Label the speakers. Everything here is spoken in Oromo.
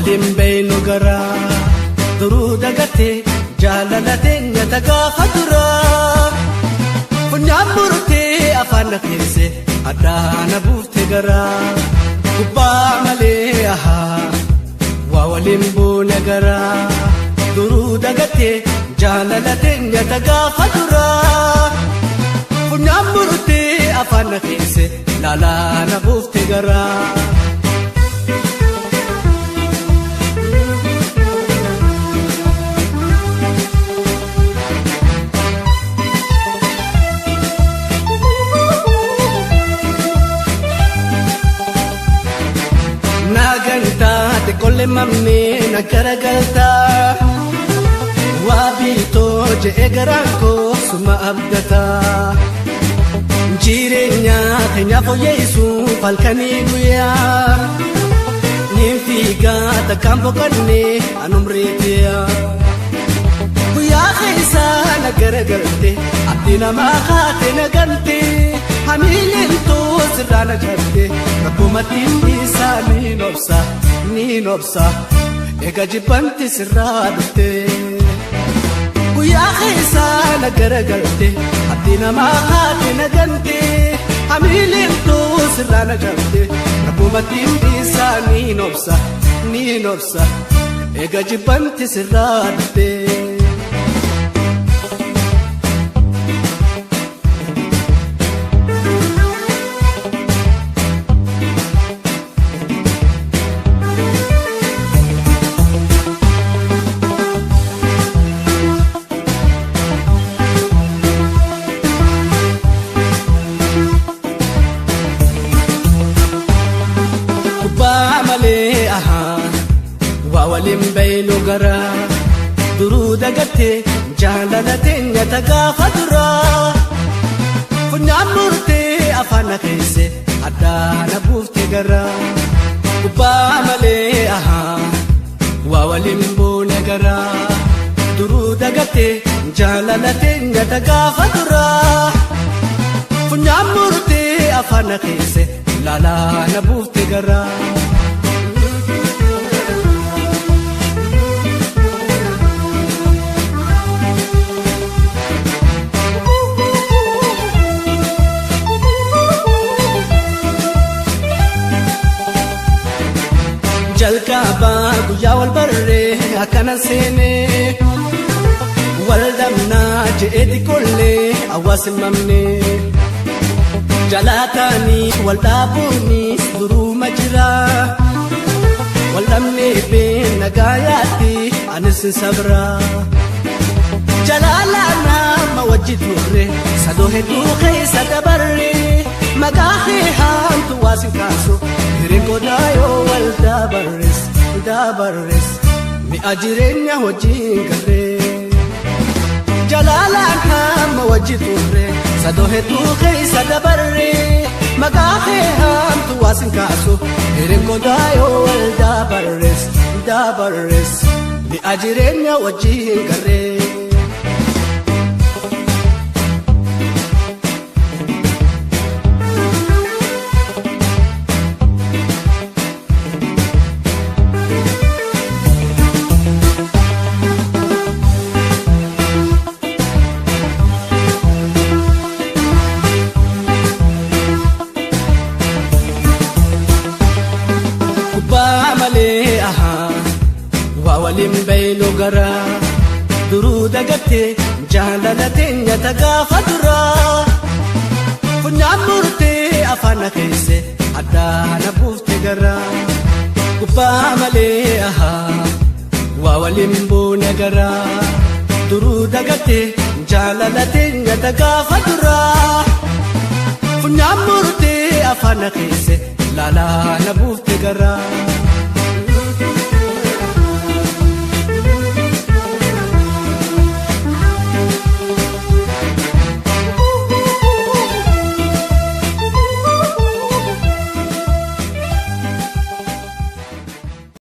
Speaker 1: Waliin beeynu garaa duruu dagatee jaalallatee gaafa duraa funyaan murtee afaan keessee addaana buuftee garaa gubbaa malee waa waliin buune garaa duruu dagatee jaalallatee gaafa duraa funyaan murtee afaan keessee laalaana buuftee garaa. Kolle mamne na garagalta wabito je egaranko suma abdata jirenya kenya fo yesu falkani guya nimfiga ta kampo kanne anumretia guya khaisa na garagalte abdina ma khate na gante hamilin to sirana jarte rabumatin isani nobsa ni nobsa ega jibanti sirradte guya khaisa na garagalte abdina ma khate na gante hamilin to sirana jarte rabumatin isani nobsa ega jibanti sirradte waliin beeynu garaa duruu dagatee jaalallatee gaafa duraa funyaan murtee afaan keessee addaana buuftee garaa gubbaa malee waa waliin buune garaa duruu dagatee jaalallatee gaafa duraa funyaan murtee afaan keessee laalaana buuftee garaa. jalqaba guyyaa wal barree akkana seenee wal damnaa je'eeti kollee hawaasi mamnee jalaataanii wal dhaabuunis duruuma jiraa wal dhabnee been nagaayaatti anis sabraa jalaalaa nama wajji turre sadoo hedduu keessa dabarree maqaa kee haamtu waasin kaasu Godayo wal dabarres mi'a jireenya wajjin garree jalaalaan nama wajji turre sadoo hedduu keessa dabarree maqaa kee haamtu waasin kaasu godayo wal dabarres mi'a jireenya wajjin garree. waliin beeynu garaa duruu dagatee jaalallatee gaafa duraa funyaan murtee afaan keessee addaana buuftee garaa gubbaa malee waa waliin buune garaa duruu dagattee jaalalate nyata gaafa duraa funyaan murtee afaan keesse laalaa na buufte garaa.